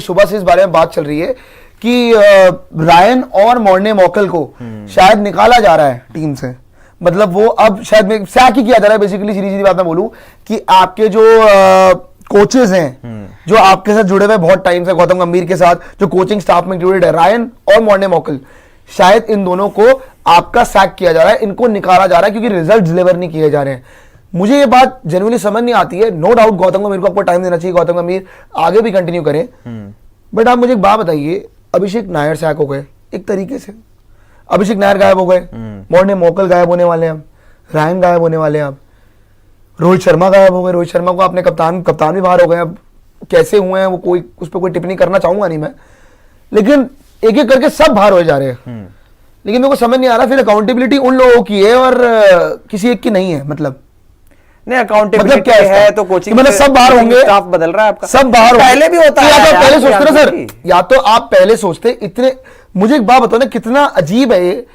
सुबह से इस बारे में बात चल रही है कि रायन और मॉर्ने मॉकल को शायद निकाला जा रहा है टीम से। मतलब वो अब शायद सैक ही किया जा रहा है बेसिकली। सीधी सीधी बात मैं बोलूं कि आपके जो कोचेस हैं जो आपके साथ जुड़े हुए बहुत टाइम से, गौतम गंभीर के साथ जो कोचिंग स्टाफ में इंक्लूडेड है, रायन और मॉर्ने मॉकल, शायद इन दोनों को आपका सैक किया जा रहा है, इनको निकाला जा रहा है क्योंकि रिजल्ट डिलीवर नहीं किए जा रहे हैं। मुझे ये बात जेन्युइनली समझ नहीं आती है। नो डाउट गौतम गंभीर को आपको टाइम देना चाहिए, गौतम गंभीर आगे भी कंटिन्यू करें, बट आप मुझे एक बात बताइए, अभिषेक नायर सैक हो गए एक तरीके से, अभिषेक नायर गायब हो गए, मॉर्ने मॉकल गायब होने वाले हैं, अब रायन गायब होने वाले हैं, अब रोहित शर्मा गायब हो गए। रोहित शर्मा को आपने कप्तान भी बाहर हो गए। अब कैसे हुए हैं वो कोई उस पर कोई टिप्पणी करना चाहूंगा नहीं मैं, लेकिन एक एक करके सब बाहर हो जा रहे हैं। लेकिन मेरे को समझ नहीं आ रहा फिर अकाउंटेबिलिटी उन लोगों की है और किसी एक की नहीं है। मतलब नहीं, अकाउंटेबिलिटी मतलब क्या है तो कोचिंग मतलब सब बाहर होंगे, स्टाफ बदल रहा है आपका, सब बाहर पहले भी होता है। या तो पहले सोचते ना सर, या तो आप पहले सोचते इतने। मुझे एक बात बताओ ना, कितना अजीब है ये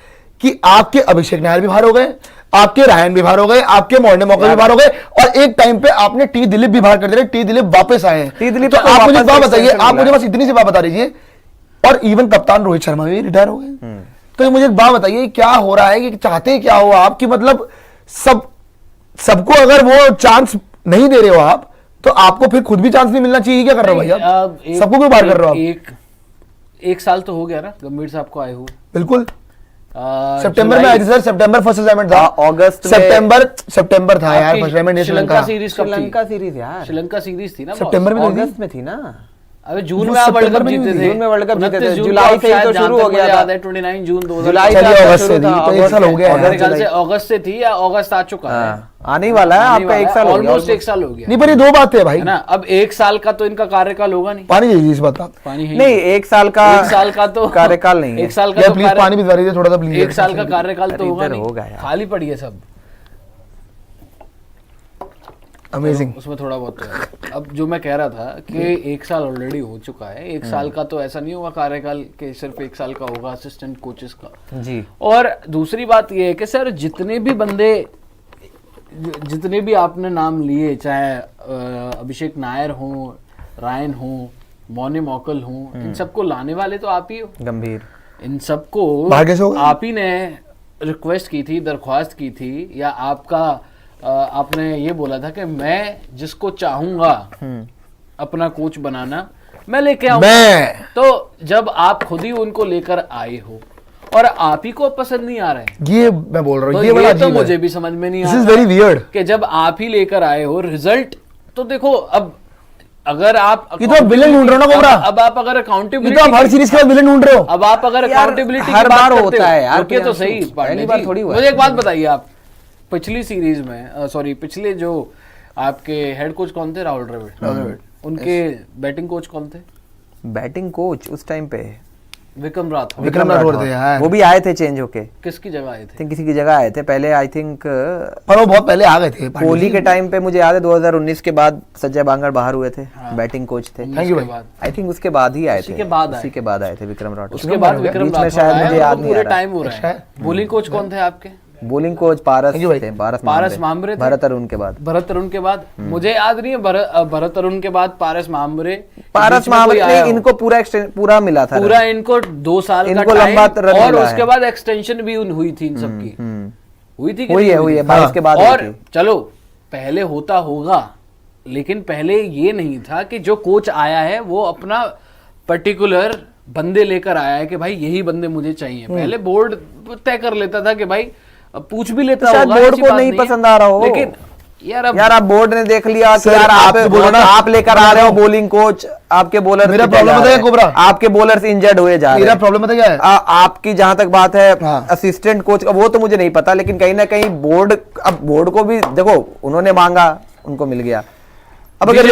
कि आपके अभिषेक नायर भी बाहर हो गए, आपके रायन भी बाहर हो गए, आपके मॉर्ने मॉकल भी बाहर हो गए, और एक टाइम पे आपने टी दिलीप भी बाहर कर दिया। टी दिलीप वापस आए हैं। टी दिलीप तो आप मुझे बात बताइए, आप मुझे बस इतनी सी बात बता दीजिए। और इवन कप्तान रोहित शर्मा भी रिटायर हो गए। तो मुझे एक बात बताइए, क्या हो रहा है कि चाहते क्या हो आप कि मतलब सबको अगर वो चांस नहीं दे रहे हो आप, तो आपको फिर खुद भी चांस नहीं मिलना चाहिए। क्या कर रहे हो भाई आप? सबको क्यों बाहर कर रहे हो आप? एक साल तो हो गया ना गंभीर साहब को आए हुए। बिल्कुल सितंबर में आए थे सर। सितंबर फर्स्ट असाइनमेंट था, अगस्त सितंबर था यार फर्स्ट असाइनमेंट। श्रीलंका सीरीज यार, श्रीलंका सीरीज थी ना, सितंबर में, अगस्त में थी ना। अबे जून में आप वर्ल्ड कप जीते थे। जून में वर्ल्ड कप जीते थे, जुलाई से ही तो शुरू हो गया था। 29 जून 2000, जुलाई से अगस्त से थी, तो एक साल हो गया। मेरे ख्याल से अगस्त से थी या अगस्त आ चुका है, आने ही वाला है आपका। एक साल ऑलमोस्ट एक साल हो गया। नहीं पर ये दो बात है भाई ना, अब एक साल का तो इनका कार्यकाल होगा नहीं। पानी चाहिए इस बात आप पानी नहीं, एक साल का तो कार्यकाल नहीं है। एक साल का प्लीज पानी भिजवा दीजिए थोड़ा सा प्लीज। एक साल का कार्यकाल तो होगा नहीं, खाली पड़ी है सब। अमेजिंग, उसमें थोड़ा बहुत तो है। अब जो मैं कह रहा था कि एक साल ऑलरेडी हो चुका है। एक साल का तो ऐसा नहीं होगा कार्यकाल के, सिर्फ एक साल का होगा असिस्टेंट कोचेस का जी। और दूसरी बात यह है कि सर जितने भी आपने नाम लिए, चाहे अभिषेक नायर हो, रायन हो, मॉर्ने मॉकल हो, इन सबको लाने वाले तो आप ही हो। गंभीर, इन सबको आप ही ने रिक्वेस्ट की थी, दरख्वास्त की थी, या आपने ये बोला था कि मैं जिसको चाहूंगा अपना कोच बनाना मैं लेके आऊंगा। तो जब आप खुद ही उनको लेकर आए हो और आप ही को पसंद नहीं आ रहा है, ये मैं बोल रहा हूँ, तो ये तो मुझे भी समझ में नहीं आ रहा। दिस इज वेरी वियर्ड कि जब आप ही लेकर आए हो रिजल्ट, तो देखो अब अगर आप ये तो विलेन ढूंढ रहे हो ना कोबरा। अब आप अगर अकाउंटेबिलिटी, तो आप हर सीरीज के बाद विलेन ढूंढ रहे हो। अब आप अगर अकाउंटेबिलिटी हर बार होता है यार, तो सही पहली बार थोड़ी हुआ। मुझे एक बात बताइए, आप पिछली सीरीज में पिछले जो आपके हेड कोच कौन थे? राहुल द्रविड़। उनके बैटिंग कोच कौन थे? बैटिंग कोच उस टाइम पे विक्रम राठौर। विक्रम राठौर थे यार, वो भी आए थे चेंज होके। किसकी जगह आए थे? किसी की जगह आए थे पहले, आई थिंक, पर वो बहुत पहले आ गए थे। कोहली के टाइम पे मुझे याद है 2019 के बाद संजय बांगर बाहर हुए थे, बैटिंग कोच थे। थैंक यू भाई। आई थिंक उसके बाद ही आए थे, उसी के बाद आए थे विक्रम राठौर। उसके बाद विक्रम राठौर शायद मुझे याद नहीं आ रहा। टाइम हो रहा है। बॉलिंग कोच कौन थे आपके? बॉलिंग कोच पारस थे, पारस मामरे थे। भरत अरुण के बाद मुझे याद नहीं है, भरत अरुण के बाद पारस मामरे नहीं, इनको पूरा मिला था, पूरा इनको 2 साल का लंबा टाइम, और उसके बाद एक्सटेंशन भी हुई थी इन सबकी। हुई है 22 के बाद। और चलो पहले होता होगा, लेकिन पहले ये नहीं था कि जो कोच आया है वो अपना पर्टिकुलर बंदे लेकर आया है कि भाई यही बंदे मुझे चाहिए। पहले बोर्ड तय कर लेता था कि भाई पूछ भी लेता होगा, बोर्ड को नहीं पसंद आ रहा हो, लेकिन यार आप बोर्ड ने देख लिया कि यार आप लेकर आ रहे हो बॉलिंग कोच, आपके बॉलर, मेरा प्रॉब्लम बताइए कोबरा, आपके बॉलर्स इंजर्ड हुए जा रहे हैं। मेरा प्रॉब्लम बताइए क्या है? आपकी जहां तक बात है असिस्टेंट कोच का, वो तो मुझे नहीं पता, लेकिन कहीं ना कहीं बोर्ड को भी देखो, उन्होंने मांगा, उनको मिल गया। अब अगर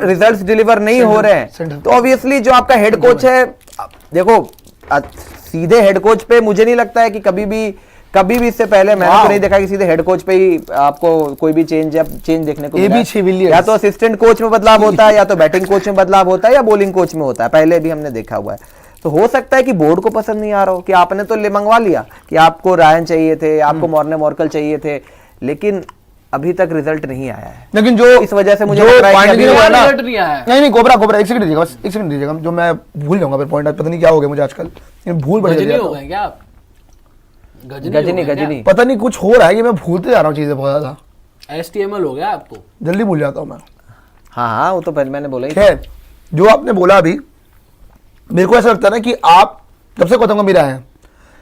रिजल्ट्स डिलीवर नहीं हो रहे हैं तो ऑब्वियसली जो आपका हेड कोच है, देखो सीधे हेड कोच पे मुझे नहीं लगता है कि कभी भी इससे पहले मैंने तो नहीं देखा कि सीधे हेड कोच पे ही आपको कोई भी चेंज देखने को मिला। या तो असिस्टेंट कोच में बदलाव होता है, या तो बैटिंग कोच में बदलाव होता है, या बॉलिंग कोच में होता है, पहले भी हमने देखा हुआ है। तो हो सकता है कि बोर्ड को पसंद नहीं आ रहा हो कि आपने तो मंगवा लिया कि आपको रायन चाहिए थे, आपको मॉर्ने मॉर्कल चाहिए थे, लेकिन अभी तक रिजल्ट नहीं आया है। लेकिन जो इस वजह से मुझे जो लग रहा है कि पॉइंट अभी हुआ ना, रिजल्ट नहीं आया है। नहीं कोबरा एक सेकंड दीजिएगा, बस एक सेकंड दीजिएगा, जो मैं भूल जाऊंगा फिर पॉइंट, पता नहीं क्या हो गया मुझे आजकल, भूल बड़े गजनी जाता हो हूं। गए क्या आप? गजनी गजनी पता नहीं कुछ हो रहा है कि मैं भूलते जा रहा हूँ चीजें बहुत ज्यादा, STML हो गया आपको? जल्दी भूल जाता हूँ मैं। हाँ वो तो पहले मैंने बोला ही। खैर, जो आपने बोला अभी, मेरे को ऐसा लगता है ना कि आप जब से गौतम गंभीर आए हैं,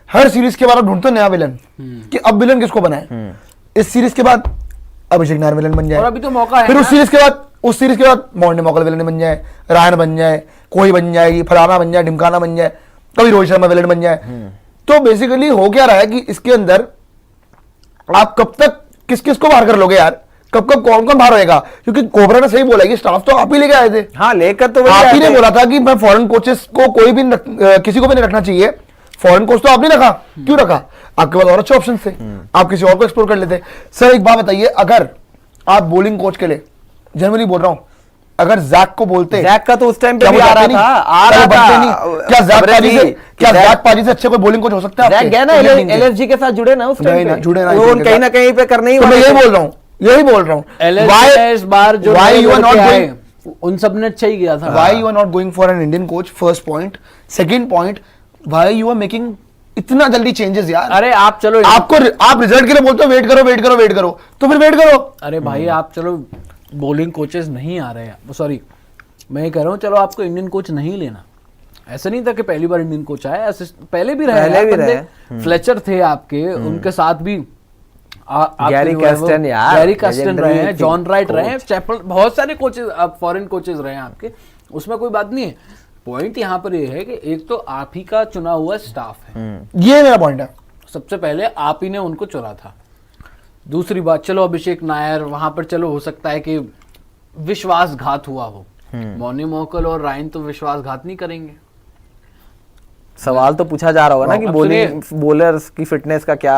हर सीरीज के बाद आप ढूंढते नया विलन कि अब विलन किसको बनाए। इस सीरीज के बाद अभिषेक नायर विलन बन जाए, और अभी तो मौका है फिर ना। उस सीरीज के बाद मॉर्ने मॉकल विलन बन जाए, रायन बन जाए, कोई बन जाएगी, फलाना बन जाए, ढिमकाना बन जाए, कभी रोहित शर्मा विलन बन जाए। तो बेसिकली हो क्या रहा है कि इसके अंदर आप कब तक किस किस को बाहर कर लोगे यार, कब कब कौन कौन बाहर रहेगा, क्योंकि कोबरा ने सही बोला कि स्टाफ तो आप ही लेके आए थे। हाँ लेकर तो आप ही ने बोला था कि मैं फॉरेन कोचेस को कोई भी किसी को भी नहीं रखना चाहिए, फॉरेन कोच तो आपने रखा, क्यों रखा? आपके पास और अच्छे ऑप्शन थे, आप किसी और को एक्सप्लोर कर लेते। सर एक बात बताइए, अगर आप बॉलिंग कोच के लिए, जनरली बोल रहा हूं, अगर जैक को बोलते, जैक का तो उस टाइम पे क्या भी वो आ रहा जाते नहीं? था, क्या वो बनते नहीं? क्या जैक पाजी से अच्छे कोई बॉलिंग कोच हो सकता है? जैक गया ना LFG के साथ जुड़े ना उस नहीं, टाइम नहीं, पे, जुड़े ना, वो जुड़े कहीं ना। ना कहीं पे करने ही तो मैं वाले यही थे। बोल रहा हूं, यही बोल रहा हूं। LSG ने इस बार जो why you are not आए, going- उन सब ने अच्छा ही किया था। Why you are not going for an Indian coach? First point. Second point, why you are making इतना जल्दी चेंजेस यार? अरे आप चलो, आप रिजल्ट के लिए बोलते हो वेट करो वेट करो वेट करो, तो फिर वेट करो। अरे भाई आप चलो, बॉलिंग कोचेस नहीं आ रहे हैं, सॉरी मैं ये कह रहा हूँ, चलो आपको इंडियन कोच नहीं लेना, ऐसा नहीं था कि पहली बार इंडियन कोच आया, पहले भी रहे, फ्लेचर थे आपके, उनके साथ भी गैरी कैस्टन यार, गैरी कैस्टन रहे हैं, legendary जॉन राइट रहे हैं, coach। चैपल, बहुत सारे कोचेस, आप फॉरेन कोचेस रहे हैं आपके, उसमें कोई बात नहीं है। पॉइंट यहाँ पर ये है कि एक तो आप ही का चुना हुआ स्टाफ है, ये मेरा पॉइंट है। सबसे पहले आप ही ने उनको चुना था। दूसरी बात, चलो अभिषेक नायर वहां पर, चलो हो सकता है कि विश्वासघात हुआ हो, मॉर्ने मॉकल और रायन तो विश्वासघात नहीं करेंगे। सवाल तो पूछा जा रहा होगा ना कि अब बॉलर्स की फिटनेस का क्या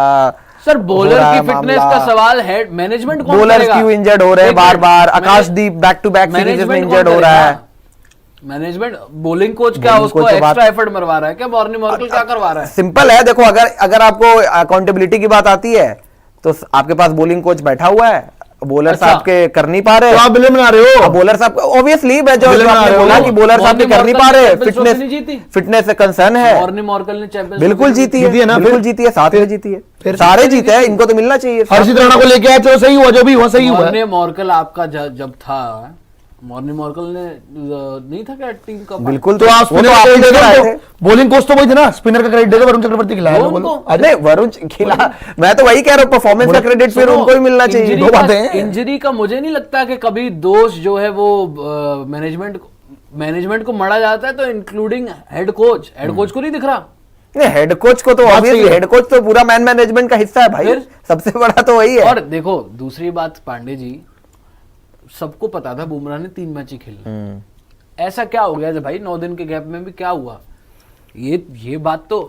सर, बॉलर हो रहा की है फिटनेस मामला? का सवाल है, मैनेजमेंट कौन बॉलर्स करेगा? क्यों इंजर्ड हो रहे हैं एक बार मिनट, बार? Akashdeep back to back series में मैनेजमेंट इंजर्ड कौन हो रहा है। करेगा? मैनेजमेंट, बॉलिंग कोच क्या Bowling उसको coach तो एक्स्ट्रा बात- एफर्ट मरवा रहा है क्या? मॉर्ने मॉर्कल क्या करवा रहा है? सिंपल है, देखो अगर आपको अकाउंटेबिलिटी की बात आती है तो आपके पास बॉलिंग कोच बैठा हुआ है, बॉलर अच्छा। साहब के कर नहीं पा रहे, तो आप विलन बना रहे हो। बॉलर साहब ऑब्वियसली मैं जो विलन बना आपने रहे हो। बोला कि बॉलर साहब के कर नहीं पा रहे, Champions Trophy नहीं जीती? फिटनेस से कंसर्न है। मॉर्ने मॉर्कल ने चैंपियंस बिल्कुल जीती जीती है है ना, बिल्कुल फिर? जीती है, साथ में जीती है, फिर? सारे जीते हैं, इनको तो मिलना चाहिए। हर्षित राणा को लेके आए, चलो सही हुआ, जो भी हुआ सही हुआ। मॉर्ने मॉर्कल आपका जब था, मॉर्ने मॉर्कल ने नहीं था क्या टीम का? बिल्कुल, तो आप वो स्पिनर तो का आप क्रेडिट ही दे कराए दो, थे। बॉलिंग कोच तो वही थे ना, स्पिनर का क्रेडिट दे दो, वरुण चक्रवर्ती खिलाया वो बोलो। उनको- नहीं वरुण खिला, मैं तो वही कह रहा हूँ, परफॉर्मेंस का क्रेडिट फिर उनको ही मिलना चाहिए। दो बातें हैं। इंजरी का मुझे नहीं लगता कि कभी दोष जो है वो मैनेजमेंट को मढ़ा जाता है, तो इंक्लूडिंग हेड कोच को नहीं दिख रहा। नहीं हेड कोच को तो बात ऑब्वियसली, सही है। हेड कोच तो पूरा मैनेजमेंट का हिस्सा है भाई, फिर? सबसे बड़ा तो वही है। और देखो दूसरी बात, पांडे जी, सबको पता था बुमराह ने 3 मैच ही खेलने, ऐसा क्या हो गया भाई 9 दिन के गैप में भी क्या हुआ? ये बात तो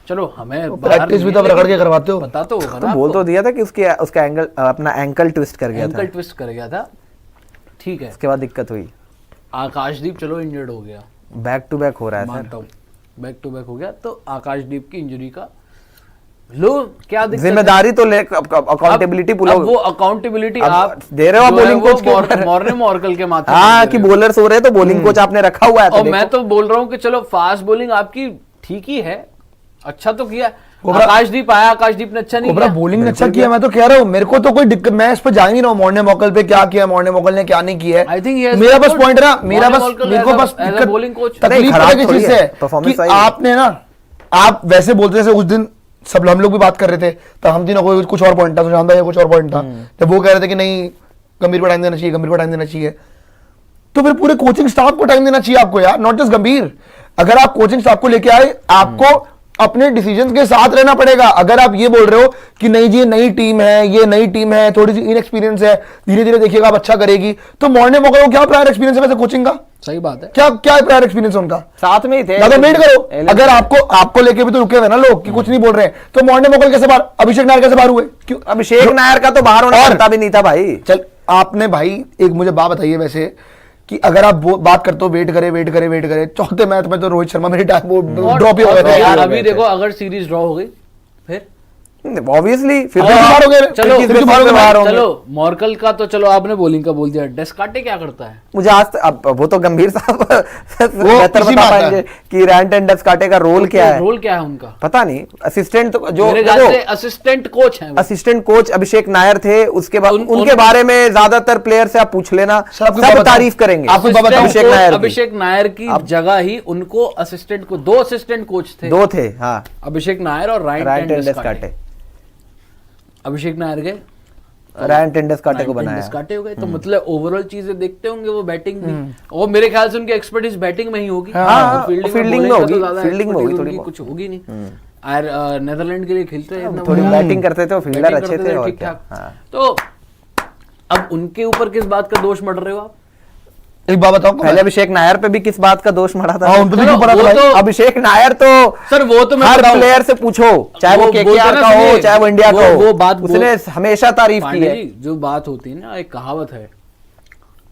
चलो हमें बाहर प्रैक्टिस भी नहीं तो है, रगड़ के करवाते हो। पता तो होगा तो ना बोल आपको। तो दिया था कि उसका एंगल अपना एंकल ट्विस्ट कर गया था, एंकल ट्विस्ट कर गया था, ठीक है। उसके बाद दिक्कत हुई, आकाशदीप चलो इंजर्ड हो गया, बैक टू बैक हो रहा है सर। मानता हूँ बैक टू बैक हो गया, तो आकाशदीप की इंजरी का लो क्या दिक्कत है? जिम्मेदारी तो ले, अकाउंटेबिलिटी अब वो पूरा अकाउंटेबिलिटी अब आप दे रहे हो जो है bowling वो coach के ऊपर। मॉर्ने मॉर्कल के माथे हाँ पे कि दे रहे हो। बॉलर्स हो रहे हैं तो बॉलिंग कोच आपने रखा हुआ है, तो और मैं देखो। तो बोल रहा हूँ कि चलो फास्ट बॉलिंग आपकी ठीक ही है, अच्छा तो किया। कोबरा- आकाशदीप आया, आकाशदीप ने अच्छा नहीं कोबरा किया। बॉलिंग ने अच्छा किया, मैं तो कह रहा हूँ, मेरे को तो कोई दिक्कत, मैं इस पर जा ही नहीं रहा हूँ मॉर्ने मॉकल पे क्या किया, मॉर्ने मॉकल ने क्या नहीं किया I think he है। has मेरा been बस good. पॉइंट है ना, मेरा Morne बस Morkel मेरे को as a- बस as a दिक्कत bowling coach- तकलीफ नहीं, पता खराब किस थोड़ी चीज से है, है performance कि सही है। आपने ना, आप वैसे बोलते जैसे उस दिन सब हम लोग भी बात कर रहे थे, तब हम तीनों को कुछ और पॉइंट था, सुशांत भाई कुछ और पॉइंट था, जब वो कह रहे थे कि नहीं गंभीर को टाइम देना चाहिए, गंभीर को टाइम देना चाहिए, तो फिर पूरे कोचिंग स्टाफ को टाइम देना चाहिए आपको यार, नॉट जस्ट गंभीर। अगर आप कोचिंग स्टाफ को लेके आए, आपको अपने डिसीजंस के साथ रहना पड़ेगा। अगर आप ये बोल रहे हो कि नहीं जी ये नई टीम है, ये नई टीम है, थोड़ी सी इनएक्सपीरियंस है, धीरे धीरे देखिएगा आप अच्छा करेगी, तो मॉर्ने मॉकल को क्या प्रायर एक्सपीरियंस है वैसे कोचिंग का? सही बात है। क्या क्या प्रायर एक्सपीरियंस है उनका? साथ में ही थे, या तो वेट करो, अगर आपको लेके भी तो रुके हुए ना लोग कि कुछ नहीं बोल रहे हैं, तो मॉर्ने मॉकल कैसे बाहर, अभिषेक नायर कैसे बाहर हुए? क्यों? अभिषेक नायर का तो बाहर होना और- पता भी नहीं था भाई। चल आपने भाई एक मुझे बात बताइए वैसे कि अगर आप बात करते हो वेट करे चौथे मैच में तो रोहित शर्मा मेरी टाइम वो ड्रॉप ही हो गए थे यार यार। अभी देखो अगर सीरीज ड्रॉ हो गई फिर ऑब्वियसली फिर और बाहर हो गए, चलो 21 में बाहर हो गए, बाहर होंगे। चलो मॉर्कल का तो चलो आपने बॉलिंग का बोल दिया, डेस्काटे क्या करता है? मुझे आज अब वो तो गंभीर साहब बेहतर इसी में बता आता पाएंगे है। कि रैंट एंड डेस्काटे का रोल क्या है, रोल क्या है उनका? पता नहीं। असिस्टेंट तो जो मेरे ख्याल से असिस्टेंट कोच है वो। असिस्टेंट कोच अभिषेक नायर थे, उसके बाद उनके बारे में ज्यादातर प्लेयर से आप पूछ लेना, सर, आपको सब बताऊं? तारीफ करेंगे आपको बताऊं? अभिषेक नायर की। अभिषेक नायर की जगह ही उनको असिस्टेंट को 2 असिस्टेंट कोच थे, 2 थे, हाँ, अभिषेक नायर और रैंट रायन एंड डेस्काटे। अभिषेक नायर गए, रैंट एंड डेस्काटे को बनाया। डेस्काटे हो गए, तो मतलब ओवरऑल चीजें देखते होंगे वो बैटिंग भी, और मेरे ख्याल से उनकी एक्सपर्टीज बैटिंग में ही होगी। हाँ, फील्डिंग फील्डिंग में होगी, फील्डिंग में होगी थोड़ी उनकी बहुत। कुछ होगी नहीं। और नेदरलैंड के लिए खेलते हैं, थोड़ी बैटिंग करते थे, फील्डर बैटिंग अच्छे करते थे और ठीक क्या। ठाक। हाँ। तो अब उनके ऊपर किस बात का दोष मढ़ रहे हो आप? एक बात बताओ, पहले अभिषेक नायर पे भी किस बात का दोष मढ़ा था? हाँ, उन पे भी चलो, क्यों पड़ा था वो भाई? तो- अभिषेक नायर तो सर वो तो मैं हर बताऊं। प्लेयर से पूछो, चाहे वो बोलते केकेआर ना, का हो सुनिए, चाहे वो इंडिया का हो, वो बात उसने हमेशा तारीफ की पांडे है। जी, जो बात होती है ना, एक कहावत है,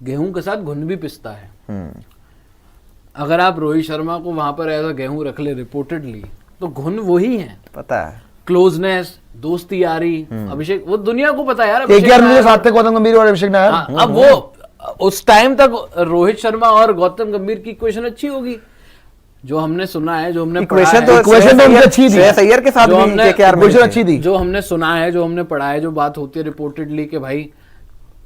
गेहूं के साथ घुन भी पिसता है। अगर आप रोहित शर्मा को वहां पर ऐसा गेहूं रख ले रिपोर्टेडली, तो घुन वही है, पता है, क्लोजनेस, दोस्ती यारी। अभिषेक, वो दुनिया को पता है यार। अभिषेक केकेआर में नायर- साथ थे गौतम गंभीर और अभिषेक नायर। हाँ, अब वो उस टाइम तक रोहित शर्मा और गौतम गंभीर की इक्वेशन अच्छी होगी, जो हमने सुना है, जो हमने पढ़ा इक्वेशन है, तो इक्वेशन तो उनकी अच्छी थी। श्रेयस अय्यर के साथ जो भी हमने- केकेआर में इक्वेशन थी। अच्छी थी। जो हमने सुना है, जो हमने पढ़ा है, जो बात होती है रिपोर्टेडली कि भाई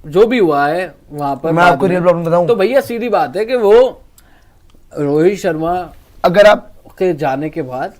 जो भी हुआ है वहां पर, मैं बाद आपको में, रियल प्रॉब्लम बताऊं? तो भैया सीधी बात है कि वो रोहित शर्मा अगर आप के जाने के बाद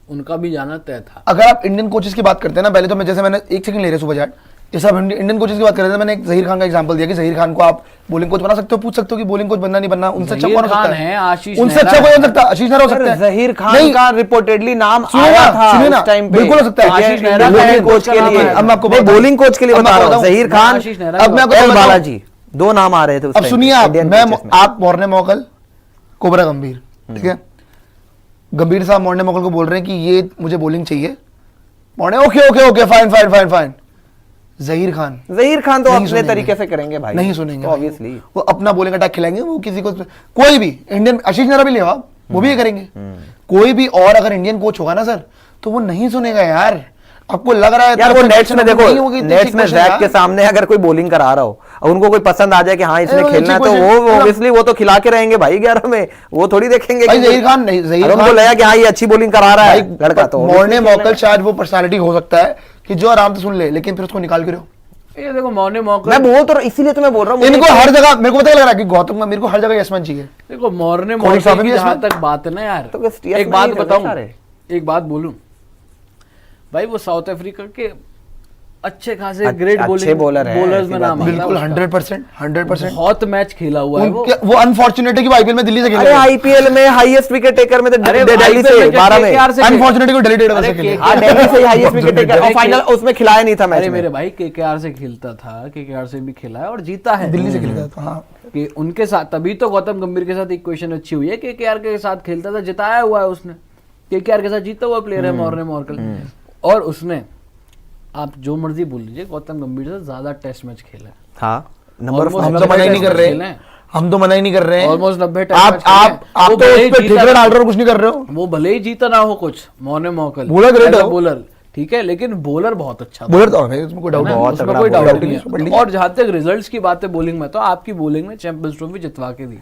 उनका भी जाना तय था। अगर आप इंडियन कोचेस की बात करते हैं ना, पहले तो मैं, जैसे मैंने एक सेकंड ले रहे सुबह जाट, जैसे आप इंडियन कोचेस की बात कर रहे थे, मैंने एक जहीर खान का एग्जांपल दिया कि जहीर खान को आप बॉलिंग कोच बना सकते हो, पूछ सकते हो कि बॉलिंग कोच बनना नहीं बनना, उनसे अच्छा जहीर कौन हो खान सकता है, है? आशीष उनसे नेहरा अच्छा कोई है। हो सकता है? आशीष नेहरा हो सकता है? जहीर खान नहीं, का रिपोर्टेडली नाम सुनिए आया ना, था सुनिए ना, उस टाइम पे। बिल्कुल हो सकता है। आशीष नेहरा बॉलिंग का कोच के नाम लिए, आया। अब मैं आपको नहीं, बताऊं- बॉलिंग कोच के लिए अब मैं बता रहा हूँ, बताऊं- जहीर खान, आशीष नेहरा अब मैं आपको एल बताऊं- बालाजी, 2 नाम आ रहे थे उस अब टाइम सुनिए पे, आप, इंडियन मैं कोचेस में। आप मॉर्ने मोकल, कोबरा गंभीर, ठीक है, गंभीर साहब मॉर्ने मोकल को बोल रहे हैं कि ये मुझे बॉलिंग चाहिए, Morne okay okay okay fine fine fine fine. Zaheer Khan तो नहीं अपने सुनेंगे। तरीके से करेंगे भाई, नहीं सुनेंगे भाई। ऑब्वियसली। वो अपना बॉलिंग अटैक खिलाएंगे, वो किसी को, कोई भी इंडियन, आशीष नेहरा भी ले आप, वो भी ये करेंगे, कोई भी और अगर इंडियन कोच होगा ना सर, तो वो नहीं सुनेगा यार। आपको लग रहा है यार तो वो नेट्स में देखो, नहीं होगी इतनी नेट्स में situation जैक यार। के सामने अगर कोई बॉलिंग करा रहा हो और उनको कोई पसंद आ जाए कि हाँ इसने अरे वो खेलना है, तो अच्छी वो position- ऑब्वियसली वो तो खिला के रहेंगे भाई 11 में, वो थोड़ी देखेंगे भाई कि जहीर खान नहीं, जहीर अगर उनको खान लगा कि हाँ ये अच्छी बॉलिंग करा रहा है लड़का, तो मॉर्ने मोकल शायद वो पर्सनालिटी हो सकता है कि जो आराम से सुन ले, लेकिन फिर उसको निकाल के रहो। ये देखो मौने मौका, मैं बोल तो इसीलिए तो मैं बोल रहा हूँ, इनको हर जगह, मेरे को पता लग रहा है कि गौतम का, मेरे को हर जगह यशमन चाहिए। देखो मौर्ने कोहली साहब मौके भी की जहां इसमें? तक बात है ना यार, तो बस yes एक में बात ही रहते बताऊं, सारे। एक बात बोलूं भाई, वो साउथ अफ्रीका के अच्छे खासे ग्रेट अच्छे bowler हैं, बॉलर्स ऐसी में बात नाम नहीं। आता है बिल्कुल उसका। 100%। बहुत मैच खेला हुआ है वो। वो अनफॉर्चुनेट है कि वो आईपीएल में दिल्ली से खेल अरे रहे हैं। आईपीएल में हाईएस्ट विकेट टेकर में तो अरे दिल्ली IPL से में 12 में, KKR से खेल- अनफॉर्चुनेट को डेलीटेड अरे वैसे खेले। हाँ दिल्ली से हाईएस्ट विकेट टेकर, और अरे फाइनल उसमें खिलाया नहीं था मैच अरे में। मेरे भाई केकेआर से खेलता था, केकेआर से भी खेला है और जीता है दिल्ली से खेला था, हाँ। कि उनके साथ, तभी तो गौतम गंभीर के साथ इक्वेशन अच्छी हुई है। केकेआर के साथ खेलता था, जिताया हुआ है उसने, केकेआर के साथ जीता हुआ प्लेयर है मॉर्ने मॉर्कल, और उसने, आप जो मर्जी बोल लीजिए, गौतम गंभीर से ज्यादा टेस्ट मैच खेला है। हाँ नंबर Almost हम तो मना ही नहीं कर रहे, हम तो मना ही नहीं कर रहे हैं। Almost 90 आप टेस्ट आप मैच आप खेले। तो वो भले उस पे ही ठेकरे जीता- डाल रहे हो, कुछ नहीं कर रहे हो। वो भले ही जीता ना हो कुछ, मौने मौकल Bowler great as a हो। bowler, ठीक है, लेकिन बॉलर बहुत अच्छा था। बोलर तो है, उसमें कोई डाउट है ना? नहीं। उसमें कोई bowler डाउट doubt नहीं नहीं है। और जहां तक रिजल्ट्स की बात है बॉलिंग में, तो आपकी बॉलिंग ने चैंपियंस ट्रॉफी जितवा के दी।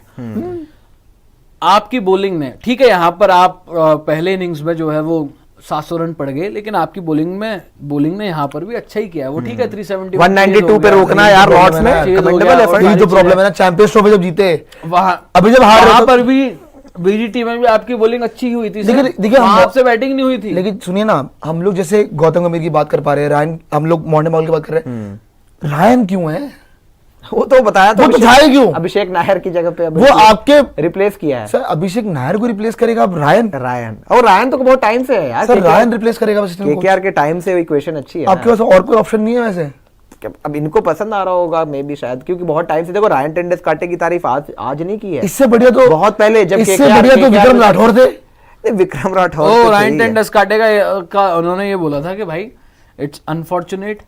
आपकी बॉलिंग ने, ठीक है, यहाँ पर आप पहले इनिंग्स में जो है वो 700 रन पड़ गए, लेकिन आपकी बॉलिंग ने यहाँ पर भी अच्छा ही किया है। वो ठीक है 370 192 पे रोकना यार लॉर्ड्स में, चेज हो कमेंडेबल गया, एफर्ट। यही तो प्रॉब्लम है ना, चैंपियंस ट्रॉफी जब जीते, वहां अभी जब हार रहे वहां तो- पर भी बीजीटी में भी आपकी बॉलिंग अच्छी ही हुई थी। देखिए, हम- आपसे बैटिंग नहीं हुई थी। लेकिन सुनिए ना, हम लोग जैसे गौतम गंभीर की बात कर पा रहे हैं, रायन, हम लोग मॉर्ने मॉल की बात कर रहे हैं, रायन क्यों है? वो तो बताया वो तो अभिषेक- था ही क्यों? अभिषेक नायर की जगह पे वो आपके रिप्लेस किया है सर, अभिषेक नायर को रिप्लेस करेगा अब रायन? रायन, और रायन तो बहुत टाइम से है यार, सर रायन रिप्लेस करेगा असिस्टेंट कोच? केकेआर के टाइम से इक्वेशन अच्छी है आपके पास और कोई ऑप्शन नहीं है वैसे? ना। अब इनको पसंद आ रहा होगा मे बी शायद, क्योंकि बहुत टाइम से देखो रायन टेंडुलकर की तारीफ आज नहीं की है, इससे बढ़िया तो बहुत पहले जब इससे KKR बढ़िया तो विक्रम राठौर थे। नहीं, विक्रम राठौर ओ तो रायन सही है। टेंडस काटेगा का उन्होंने ये बोला था कि भाई इट्स अनफॉर्चुनेट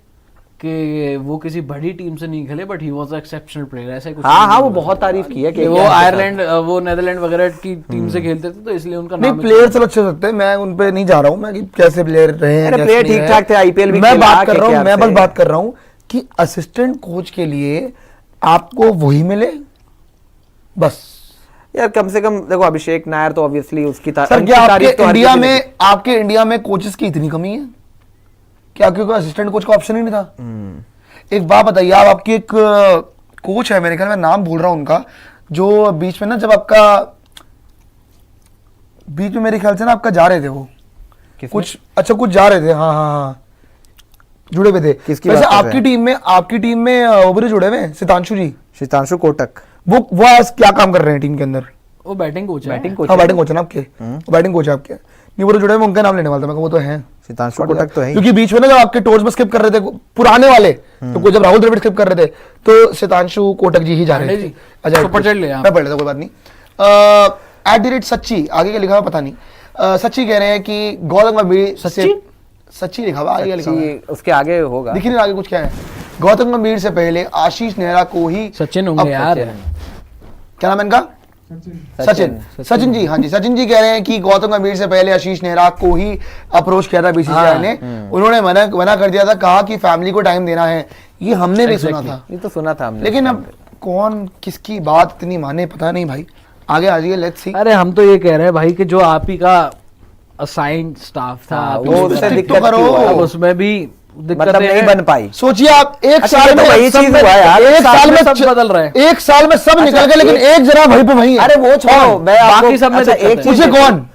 कि वो किसी बड़ी टीम से नहीं खेले, but he was exceptional player, ऐसा कुछ हाँ हाँ, वो बहुत तारीफ की है कि वो आयरलैंड, वो नेदरलैंड वगैरह की टीम से खेलते थे, तो इसलिए उनका नहीं नाम प्लेयर चलो अच्छे सकते हैं, मैं उन पे नहीं जा रहा हूँ मैं कि कैसे प्लेयर रहे हैं, कैसे प्लेयर नहीं ठीक रहे। ठाक थे, आईपीएल भी मैं खेला, बात कर रहा हूँ, KKR मैं बस से। बात कर रहा हूँ कि असिस्टेंट कोच के लिए आपको वही मिले बस। यार कम से कम देखो, अभिषेक नायर तो ऑब्वियसली उसकी सर क्या आपके इंडिया में कोचेस की इतनी कमी है क्या, क्योंकि असिस्टेंट कोच का ऑप्शन ही नहीं था। एक बात बताइए, आप आपकी एक कोच है मेरे ख्याल में, नाम भूल रहा हूँ उनका, जो बीच में ना जब आपका बीच में मेरे ख्याल से ना आपका जा रहे थे वो कुछ, अच्छा कुछ जा रहे थे, हाँ हाँ हाँ जुड़े हुए थे। किसकी वैसे बात कर रहे हैं? आपकी टीम में वो भी जुड़े हुए हैं, सितांशु जी, शीतांशु कोटक, वो आज क्या काम कर रहे हैं टीम के अंदर? वो बैटिंग कोच है। बैटिंग कोच हाँ बैटिंग कोच है ना आपके, बैटिंग कोच है आपके। नहीं वो तो जुड़े हुए, उनका नाम लेने वाला था मैं, वो तो हैं शीतांशु कोटक तो है ही। क्योंकि बीच में ना जब आपके टोर्स में स्किप कर रहे थे पुराने वाले, तो कोई जब राहुल द्रविड़ स्किप कर रहे थे तो सितांशु कोटक जी ही जा रहे थे। अच्छा सुपर चैट ले मैं पढ़ लेता, कोई बात नहीं। @सच्ची आगे क्या लिखा हुआ पता नहीं, सच्ची कह रहे हैं कि गौतम गंभीर सच्ची लिखा हुआ, आगे लिखा हुआ है, उसके आगे होगा, दिख नहीं आगे कुछ क्या है। गौतम गंभीर से पहले आशीष नेहरा को ही सचिन होंगे यार, क्या नाम है इनका? सचिन जी, हाँ जी सचिन जी कह रहे हैं कि गौतम गंभीर से पहले आशीष नेहरा को ही अप्रोच किया था बीसीसीआई ने, उन्होंने मना कर दिया था, कहा कि फैमिली को टाइम देना है। ये हमने भी सुना था, ये तो सुना था हमने, लेकिन अब कौन किसकी बात इतनी माने पता नहीं भाई। आगे आ जाइए, लेट्स सी। अरे हम तो ये कह रहे हैं भाई कि जो आप ही का असाइंड स्टाफ था, आप वो उससे तो दिक्कत करो। क्यों हुआ? अब उसमें भी मतलब नहीं बन पाई। सोचिए आप एक अच्छा, साल ये तो में वही सब चीज में- हुआ यार, एक साल में सब बदल रहे हैं। एक साल में सब निकल गए, लेकिन एक जरा वहीं पे वहीं है। अरे वो छोड़ो, कौन? मैं आपको बाकी सब में अच्छा, दिक्कत एक है। चीज मुझे कौन?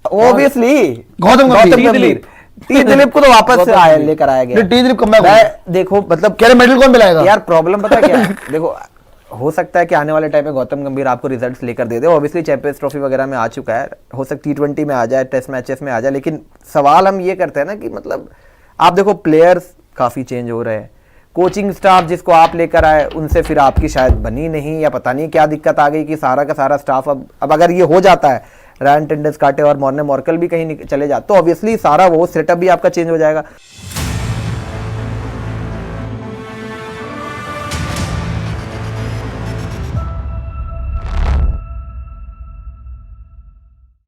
ऑब्वियसली गौतम गंभीर। टी दिलीप को तो वापस आया, लेकर आया गया। टी दिलीप कम बैक मैं देखो मतलब कह रहे मेडल कौन पिलाएगा? यार प्रॉब्लम पता क्या है? देखो हो सकता है कि आने वाले टाइम में गौतम गंभीर आपको रिजल्ट्स लेकर दे दे, ऑब्वियसली चैंपियंस ट्रॉफी वगैरह में आ चुका है, हो सकता T20 में आ जाए, टेस्ट मैचेस में आ जाए, लेकिन सवाल हम ये करते हैं ना कि मतलब आप देखो प्लेयर्स काफी चेंज हो रहे हैं, कोचिंग स्टाफ जिसको आप लेकर आए उनसे फिर आपकी शायद बनी नहीं, या पता नहीं क्या दिक्कत आ गई कि सारा का सारा स्टाफ अब अगर ये हो जाता है, रायन टेंडनकार्टे और मॉर्ने मॉर्कल भी कहीं चले जाते, तो ऑब्वियसली सारा वो सेटअप भी आपका चेंज हो जाएगा।